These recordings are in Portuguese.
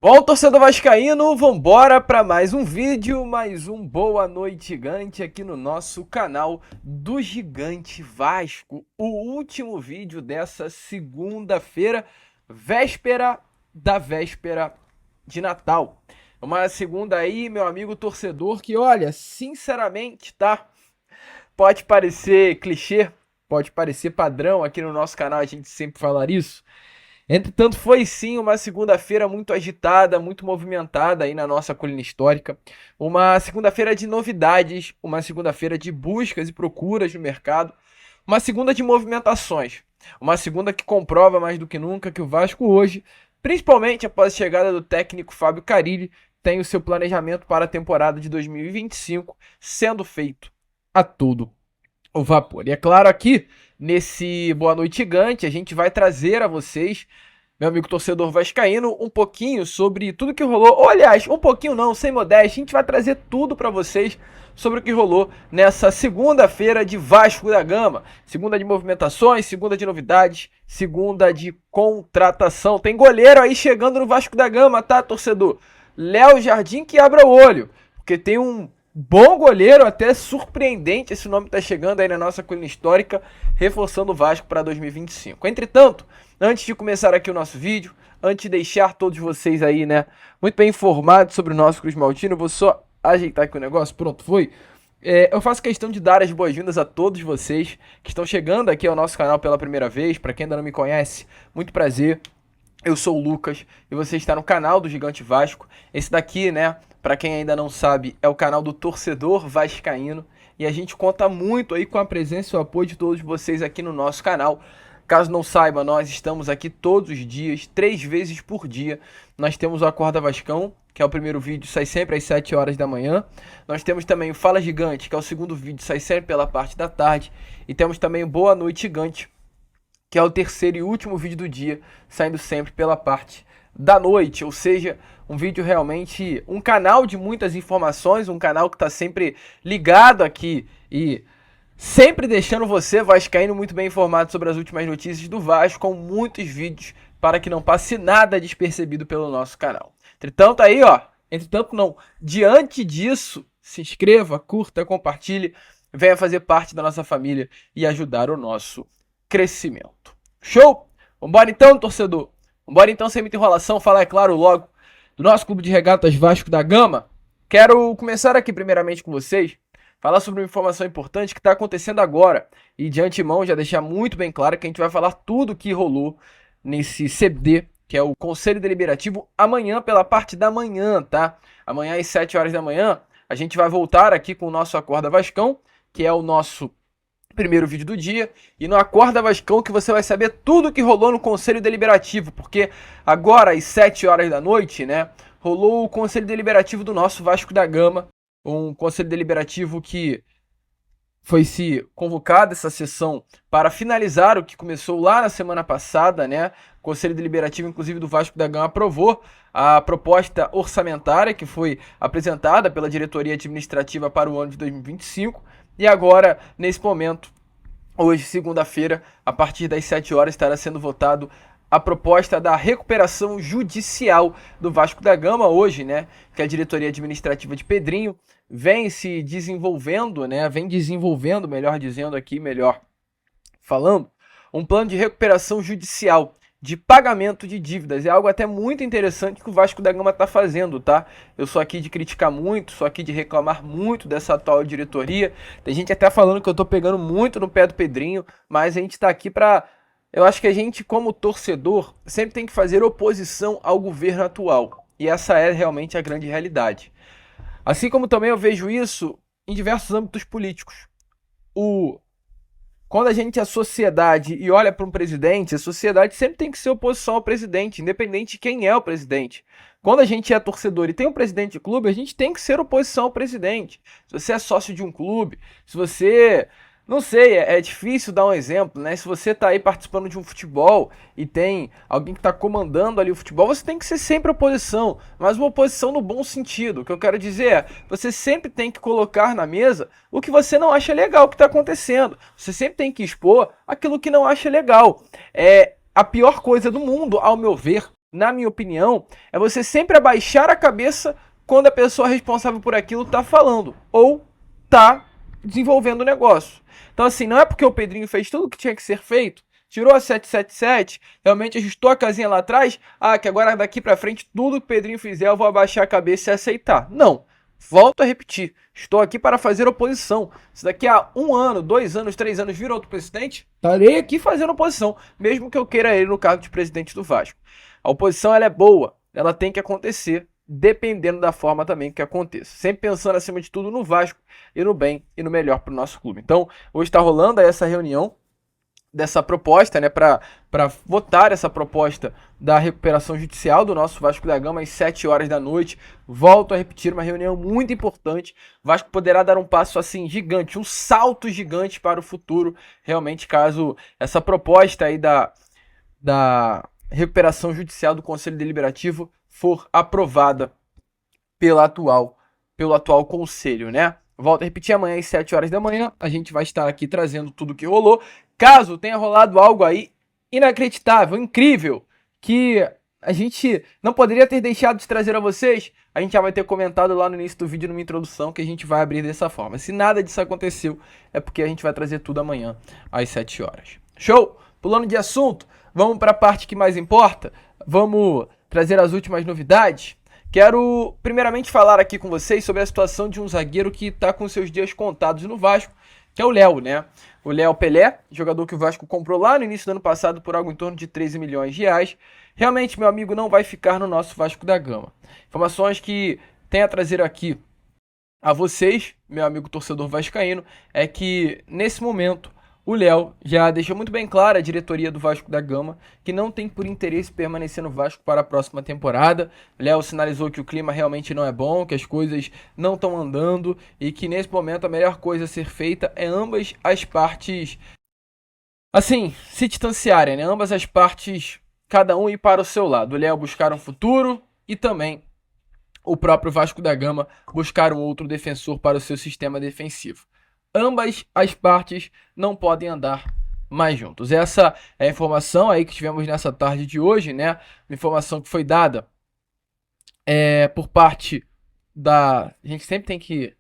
Bom, torcedor vascaíno, vambora para mais um vídeo, mais um Boa Noite Gigante aqui no nosso canal do Gigante Vasco. O último vídeo dessa segunda-feira, véspera da véspera de Natal. Uma segunda aí, meu amigo torcedor, que olha, sinceramente, tá? Pode parecer clichê, pode parecer padrão aqui no nosso canal, a gente sempre falar isso. Entretanto, foi sim uma segunda-feira muito agitada, muito movimentada aí na nossa colina histórica. Uma segunda-feira de novidades, uma segunda-feira de buscas e procuras no mercado. Uma segunda de movimentações. Uma segunda que comprova mais do que nunca que o Vasco hoje, principalmente após a chegada do técnico Fábio Carille, tem o seu planejamento para a temporada de 2025 sendo feito a todo o vapor. E é claro, aqui nesse Boa Noite Gigante a gente vai trazer a vocês, meu amigo torcedor vascaíno, um pouquinho sobre tudo que rolou. Ou, aliás, um pouquinho não, sem modéstia, a gente vai trazer tudo para vocês sobre o que rolou nessa segunda-feira de Vasco da Gama. Segunda de movimentações, segunda de novidades, segunda de contratação. Tem goleiro aí chegando no Vasco da Gama, tá, torcedor? Léo Jardim que abra o olho, porque tem um bom goleiro, até surpreendente, esse nome tá chegando aí na nossa colina histórica, reforçando o Vasco para 2025. Entretanto, antes de começar aqui o nosso vídeo, antes de deixar todos vocês aí, né, muito bem informados sobre o nosso Cruz Maltino, eu vou só ajeitar aqui o negócio, pronto, foi. Eu faço questão de dar as boas-vindas a todos vocês que estão chegando aqui ao nosso canal pela primeira vez. Para quem ainda não me conhece, muito prazer. Eu sou o Lucas e você está no canal do Gigante Vasco. Esse daqui, né, para quem ainda não sabe, é o canal do torcedor vascaíno. E a gente conta muito aí com a presença e o apoio de todos vocês aqui no nosso canal. Caso não saiba, nós estamos aqui todos os dias, 3 vezes por dia. Nós temos o Acorda Vascão, que é o primeiro vídeo, sai sempre às 7 horas da manhã. Nós temos também o Fala Gigante, que é o segundo vídeo, sai sempre pela parte da tarde. E temos também o Boa Noite Gigante, que é o terceiro e último vídeo do dia, saindo sempre pela parte da noite, ou seja, um vídeo realmente, um canal de muitas informações, um canal que está sempre ligado aqui e sempre deixando você, vascaíno, muito bem informado sobre as últimas notícias do Vasco, com muitos vídeos para que não passe nada despercebido pelo nosso canal. Entretanto não, diante disso, se inscreva, curta, compartilhe, venha fazer parte da nossa família e ajudar o nosso crescimento. Show? Vambora então, torcedor? Vambora então, sem muita enrolação, falar, é claro, logo do nosso clube de regatas Vasco da Gama. Quero começar aqui primeiramente com vocês, falar sobre uma informação importante que está acontecendo agora. E de antemão já deixar muito bem claro que a gente vai falar tudo o que rolou nesse CDD, que é o Conselho Deliberativo, amanhã pela parte da manhã, tá? Amanhã às 7 horas da manhã, a gente vai voltar aqui com o nosso Acorda Vascão, que é o nosso primeiro vídeo do dia, e no Acorda Vascão que você vai saber tudo o que rolou no Conselho Deliberativo, porque agora às 7 horas da noite, né, rolou o Conselho Deliberativo do nosso Vasco da Gama, um Conselho Deliberativo que foi se convocada essa sessão para finalizar o que começou lá na semana passada, né, o Conselho Deliberativo, inclusive do Vasco da Gama, aprovou a proposta orçamentária que foi apresentada pela diretoria administrativa para o ano de 2025, e agora, nesse momento, hoje, segunda-feira, a partir das 7 horas, estará sendo votado a proposta da recuperação judicial do Vasco da Gama hoje, né? Que a diretoria administrativa de Pedrinho vem se desenvolvendo, né? Vem desenvolvendo, melhor dizendo aqui, melhor falando, um plano de recuperação judicial de pagamento de dívidas. É algo até muito interessante que o Vasco da Gama está fazendo, tá? Eu sou aqui de criticar muito, sou aqui de reclamar muito dessa atual diretoria. Tem gente até falando que eu tô pegando muito no pé do Pedrinho, mas a gente tá aqui para... Eu acho que a gente, como torcedor, sempre tem que fazer oposição ao governo atual. E essa é realmente a grande realidade. Assim como também eu vejo isso em diversos âmbitos políticos. Quando a gente é sociedade e olha para um presidente, a sociedade sempre tem que ser oposição ao presidente, independente de quem é o presidente. Quando a gente é torcedor e tem um presidente de clube, a gente tem que ser oposição ao presidente. Se você é sócio de um clube, se você... Não sei, é difícil dar um exemplo, né? Se você tá aí participando de um futebol e tem alguém que tá comandando ali o futebol, você tem que ser sempre oposição, mas uma oposição no bom sentido. O que eu quero dizer é, você sempre tem que colocar na mesa o que você não acha legal que tá acontecendo. Você sempre tem que expor aquilo que não acha legal. A pior coisa do mundo, ao meu ver, na minha opinião, é você sempre abaixar a cabeça quando a pessoa responsável por aquilo tá falando ou tá desenvolvendo o negócio. Então, assim, não é porque o Pedrinho fez tudo o que tinha que ser feito, tirou a 777, realmente ajustou a casinha lá atrás, que agora daqui pra frente tudo que o Pedrinho fizer eu vou abaixar a cabeça e aceitar. Não. Volto a repetir, estou aqui para fazer oposição. Se daqui a 1 ano, 2 anos, 3 anos vir outro presidente, estarei aqui fazendo oposição, mesmo que eu queira ele no cargo de presidente do Vasco. A oposição ela é boa, ela tem que acontecer, dependendo da forma também que aconteça. Sempre pensando acima de tudo no Vasco e no bem e no melhor para o nosso clube. Então, hoje está rolando essa reunião dessa proposta, né, para votar essa proposta da recuperação judicial do nosso Vasco da Gama às 7 horas da noite. Volto a repetir, uma reunião muito importante. O Vasco poderá dar um passo assim gigante, um salto gigante para o futuro, realmente, caso essa proposta aí da recuperação judicial do Conselho Deliberativo for aprovada pelo atual conselho, né? Volto a repetir, amanhã às 7 horas da manhã, a gente vai estar aqui trazendo tudo o que rolou. Caso tenha rolado algo aí inacreditável, incrível, que a gente não poderia ter deixado de trazer a vocês, a gente já vai ter comentado lá no início do vídeo, numa introdução, que a gente vai abrir dessa forma. Se nada disso aconteceu, é porque a gente vai trazer tudo amanhã às 7 horas. Show? Pulando de assunto, vamos para a parte que mais importa? Vamos trazer as últimas novidades? Quero primeiramente falar aqui com vocês sobre a situação de um zagueiro que está com seus dias contados no Vasco, que é o Léo, né? O Léo Pelé, jogador que o Vasco comprou lá no início do ano passado por algo em torno de 13 milhões de reais. Realmente, meu amigo, não vai ficar no nosso Vasco da Gama. Informações que tenho a trazer aqui a vocês, meu amigo torcedor vascaíno, é que nesse momento o Léo já deixou muito bem claro a diretoria do Vasco da Gama que não tem por interesse permanecer no Vasco para a próxima temporada. Léo sinalizou que o clima realmente não é bom, que as coisas não estão andando e que nesse momento a melhor coisa a ser feita é ambas as partes, assim, se distanciarem, né? Ambas as partes, cada um ir para o seu lado. O Léo buscar um futuro e também o próprio Vasco da Gama buscar um outro defensor para o seu sistema defensivo. Ambas as partes não podem andar mais juntos. Essa é a informação aí que tivemos nessa tarde de hoje, né? Uma informação que foi dada por parte da... A gente sempre tem que,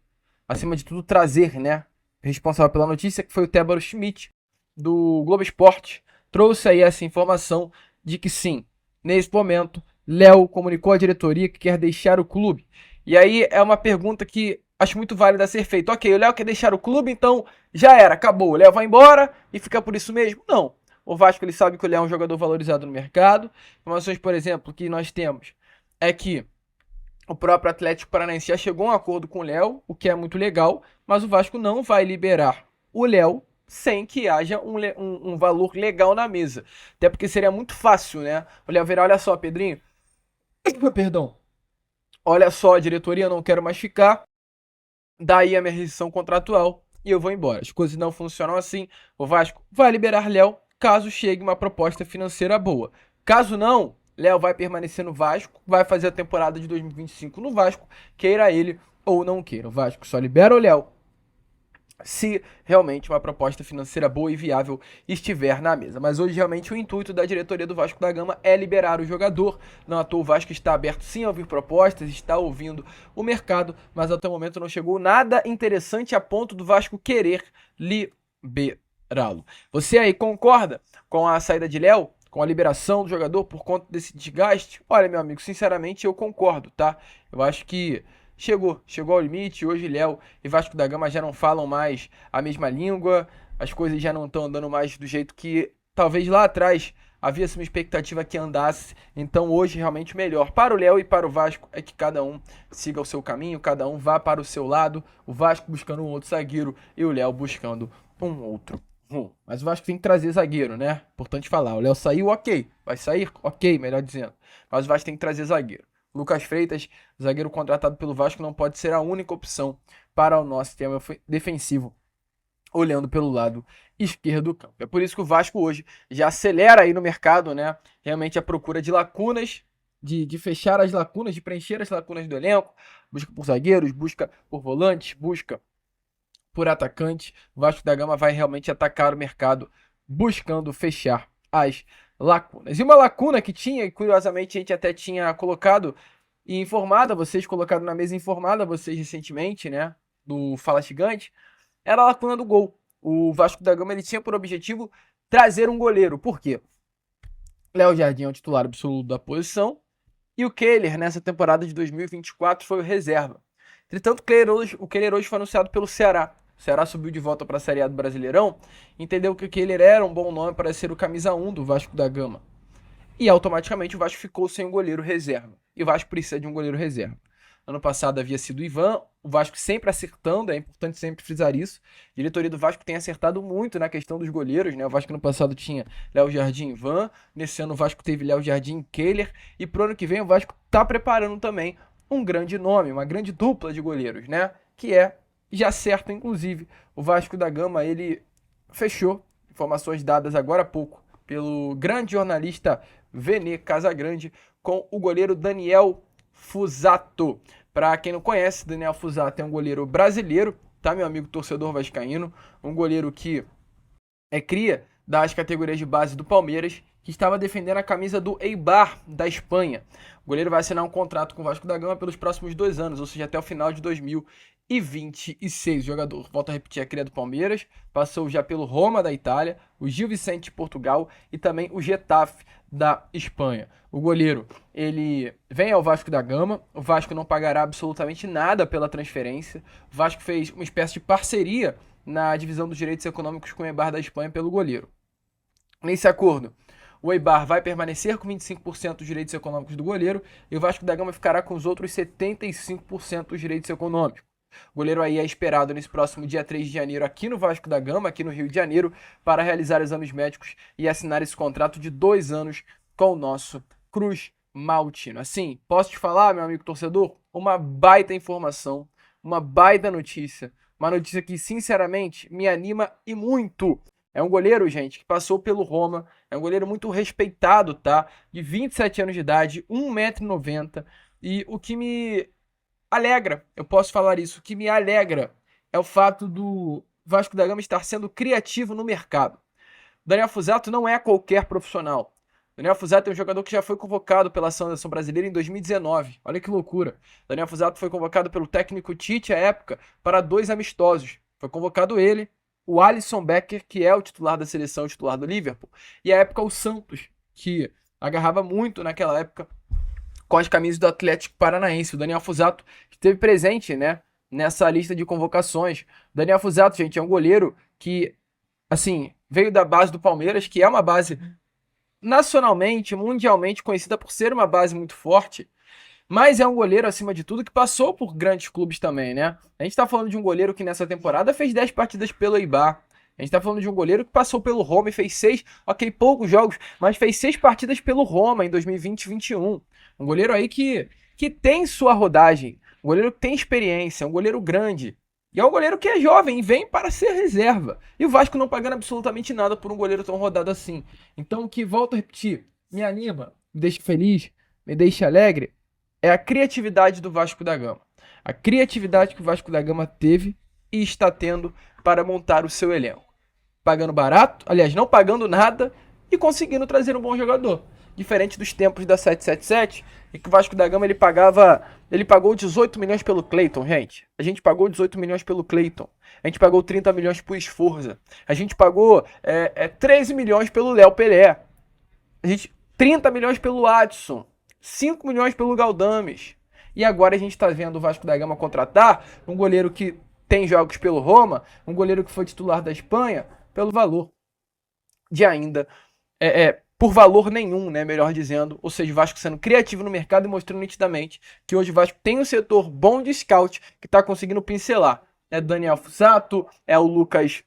acima de tudo, trazer, né? Responsável pela notícia, que foi o Tébaro Schmidt, do Globo Esporte, trouxe aí essa informação de que sim, nesse momento, Léo comunicou à diretoria que quer deixar o clube. E aí é uma pergunta que acho muito válida a ser feita. Ok, o Léo quer deixar o clube, então já era, acabou. O Léo vai embora e fica por isso mesmo? Não. O Vasco ele sabe que o Léo é um jogador valorizado no mercado. Informações, por exemplo, que nós temos é que o próprio Atlético Paranaense já chegou a um acordo com o Léo, o que é muito legal, mas o Vasco não vai liberar o Léo sem que haja um valor legal na mesa. Até porque seria muito fácil, né? O Léo verá, olha só, Pedrinho. Perdão. Olha só, a diretoria, não quero mais ficar. Daí a minha rescisão contratual e eu vou embora. As coisas não funcionam assim. O Vasco vai liberar Léo caso chegue uma proposta financeira boa. Caso não, Léo vai permanecer no Vasco, vai fazer a temporada de 2025 no Vasco, queira ele ou não queira. O Vasco só libera o Léo se realmente uma proposta financeira boa e viável estiver na mesa. Mas hoje realmente o intuito da diretoria do Vasco da Gama é liberar o jogador. Não à toa o Vasco está aberto sim a ouvir propostas, está ouvindo o mercado, mas até o momento não chegou nada interessante a ponto do Vasco querer liberá-lo. Você aí concorda com a saída de Léo? Com a liberação do jogador por conta desse desgaste? Olha, meu amigo, sinceramente eu concordo, tá? Eu acho que chegou ao limite. Hoje Léo e Vasco da Gama já não falam mais a mesma língua, as coisas já não estão andando mais do jeito que talvez lá atrás havia-se uma expectativa que andasse. Então hoje realmente o melhor para o Léo e para o Vasco é que cada um siga o seu caminho, cada um vá para o seu lado, o Vasco buscando um outro zagueiro e o Léo buscando um outro. Mas o Vasco tem que trazer zagueiro, né? Importante falar, o Léo saiu, ok, vai sair, ok, melhor dizendo, mas o Vasco tem que trazer zagueiro. Lucas Freitas, zagueiro contratado pelo Vasco, não pode ser a única opção para o nosso sistema defensivo, olhando pelo lado esquerdo do campo. É por isso que o Vasco hoje já acelera aí no mercado, né? Realmente a procura de lacunas, de fechar as lacunas, de preencher as lacunas do elenco, busca por zagueiros, busca por volantes, busca por atacante. O Vasco da Gama vai realmente atacar o mercado buscando fechar as lacunas. E uma lacuna que tinha, e curiosamente a gente até tinha colocado e informado a vocês, colocado na mesa informada a vocês recentemente, né, do Fala Gigante, era a lacuna do gol. O Vasco da Gama ele tinha por objetivo trazer um goleiro. Por quê? Léo Jardim é o titular absoluto da posição e o Kehler, nessa temporada de 2024, foi o reserva. Entretanto, o Kehler hoje foi anunciado pelo Ceará. O Ceará subiu de volta para a Série A do Brasileirão, entendeu que o Kehler era um bom nome para ser o camisa 1 do Vasco da Gama. E automaticamente o Vasco ficou sem um goleiro reserva. E o Vasco precisa de um goleiro reserva. Ano passado havia sido o Ivan, o Vasco sempre acertando, é importante sempre frisar isso. A diretoria do Vasco tem acertado muito na questão dos goleiros, né? O Vasco no passado tinha Léo Jardim e Ivan, nesse ano o Vasco teve Léo Jardim e Kehler, e pro ano que vem o Vasco tá preparando também um grande nome, uma grande dupla de goleiros, né? Que é, já certo inclusive, o Vasco da Gama, ele fechou, informações dadas agora há pouco, pelo grande jornalista Vene Casagrande, com o goleiro Daniel Fusato. Para quem não conhece, Daniel Fusato é um goleiro brasileiro, tá, meu amigo torcedor vascaíno? Um goleiro que é cria das categorias de base do Palmeiras, que estava defendendo a camisa do Eibar, da Espanha. O goleiro vai assinar um contrato com o Vasco da Gama pelos próximos 2 anos, ou seja, até o final de 2026. O jogador, volto a repetir, é cria do Palmeiras, passou já pelo Roma da Itália, o Gil Vicente de Portugal e também o Getafe da Espanha. O goleiro, ele vem ao Vasco da Gama, o Vasco não pagará absolutamente nada pela transferência, o Vasco fez uma espécie de parceria na divisão dos direitos econômicos com o Eibar da Espanha pelo goleiro. Nesse acordo, o Eibar vai permanecer com 25% dos direitos econômicos do goleiro e o Vasco da Gama ficará com os outros 75% dos direitos econômicos. O goleiro aí é esperado nesse próximo dia 3 de janeiro aqui no Vasco da Gama, aqui no Rio de Janeiro, para realizar exames médicos e assinar esse contrato de 2 anos com o nosso Cruz Maltino. Assim, posso te falar, meu amigo torcedor, uma baita informação, uma baita notícia, uma notícia que sinceramente me anima e muito. É um goleiro, gente, que passou pelo Roma, é um goleiro muito respeitado, tá? De 27 anos de idade, 1,90 m, e o que me alegra, eu posso falar isso, o que me alegra é o fato do Vasco da Gama estar sendo criativo no mercado. Daniel Fusato não é qualquer profissional. Daniel Fusato é um jogador que já foi convocado pela seleção brasileira em 2019. Olha que loucura. Daniel Fusato foi convocado pelo técnico Tite à época para 2 amistosos. Foi convocado ele, o Alisson Becker, que é o titular da seleção, o titular do Liverpool, e à época o Santos, que agarrava muito naquela época com as camisas do Atlético Paranaense. O Daniel Fusato esteve presente, né, nessa lista de convocações. O Daniel Fusato, gente, é um goleiro que, assim, veio da base do Palmeiras, que é uma base nacionalmente, mundialmente conhecida por ser uma base muito forte, mas é um goleiro, acima de tudo, que passou por grandes clubes também, né? A gente tá falando de um goleiro que nessa temporada fez 10 partidas pelo Eibar. A gente tá falando de um goleiro que passou pelo Roma e fez 6, ok, poucos jogos, mas fez 6 partidas pelo Roma em 2020-21. Um goleiro aí que tem sua rodagem, um goleiro que tem experiência, um goleiro grande. E é um goleiro que é jovem e vem para ser reserva. E o Vasco não pagando absolutamente nada por um goleiro tão rodado assim. Então, o que, volto a repetir, me anima, me deixa feliz, me deixa alegre, é a criatividade do Vasco da Gama. A criatividade que o Vasco da Gama teve e está tendo para montar o seu elenco. Pagando barato, aliás, não pagando nada e conseguindo trazer um bom jogador. Diferente dos tempos da 777, em que o Vasco da Gama ele pagou 18 milhões pelo Cleiton, gente. A gente pagou 18 milhões pelo Cleiton. A gente pagou 30 milhões por Esforza. A gente pagou 13 milhões pelo Léo Pelé. 30 milhões pelo Adson. 5 milhões pelo Galdames. E agora a gente está vendo o Vasco da Gama contratar um goleiro que tem jogos pelo Roma, um goleiro que foi titular da Espanha, pelo valor de ainda... por valor nenhum, né, melhor dizendo, ou seja, o Vasco sendo criativo no mercado e mostrando nitidamente que hoje o Vasco tem um setor bom de scout que está conseguindo pincelar. É o Daniel Fusato, é o Lucas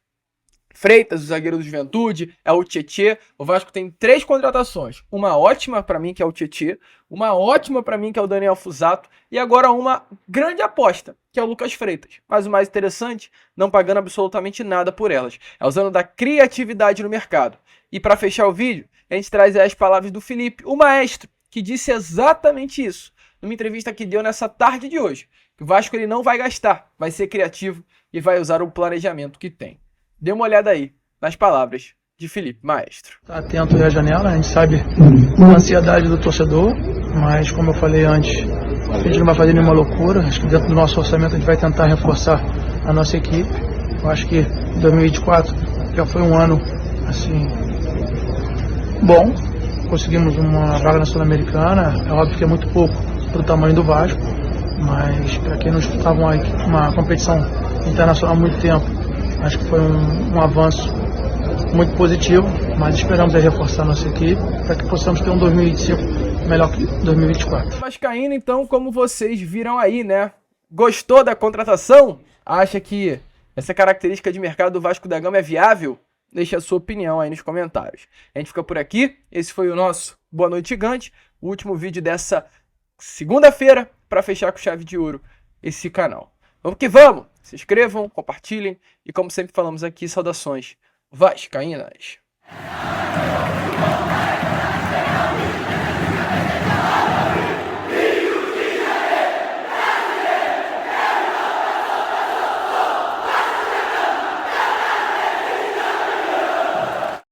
Freitas, o zagueiro do Juventude, é o Tietê. O Vasco tem 3 contratações, uma ótima para mim que é o Tietê, uma ótima para mim que é o Daniel Fusato e agora uma grande aposta, que é o Lucas Freitas. Mas o mais interessante, não pagando absolutamente nada por elas, é usando da criatividade no mercado. E para fechar o vídeo, a gente traz as palavras do Felipe, o maestro, que disse exatamente isso, numa entrevista que deu nessa tarde de hoje, que o Vasco ele não vai gastar, vai ser criativo e vai usar o planejamento que tem. Dê uma olhada aí nas palavras de Felipe Maestro. Tá atento aí à janela, a gente sabe a ansiedade do torcedor, mas como eu falei antes, a gente não vai fazer nenhuma loucura. Acho que dentro do nosso orçamento a gente vai tentar reforçar a nossa equipe. Eu acho que 2024 já foi um ano assim bom. Conseguimos uma vaga na Sul-Americana, é óbvio que é muito pouco para o tamanho do Vasco, mas para quem não disputava uma competição internacional há muito tempo, acho que foi um avanço muito positivo, mas esperamos reforçar a nossa equipe para que possamos ter um 2025 melhor que 2024. Vascaíno, então, como vocês viram aí, né? Gostou da contratação? Acha que essa característica de mercado do Vasco da Gama é viável? Deixe a sua opinião aí nos comentários. A gente fica por aqui. Esse foi o nosso Boa Noite Gigante, o último vídeo dessa segunda-feira para fechar com chave de ouro esse canal. Vamos que vamos! Se inscrevam, compartilhem e, como sempre falamos aqui, saudações vascaínas.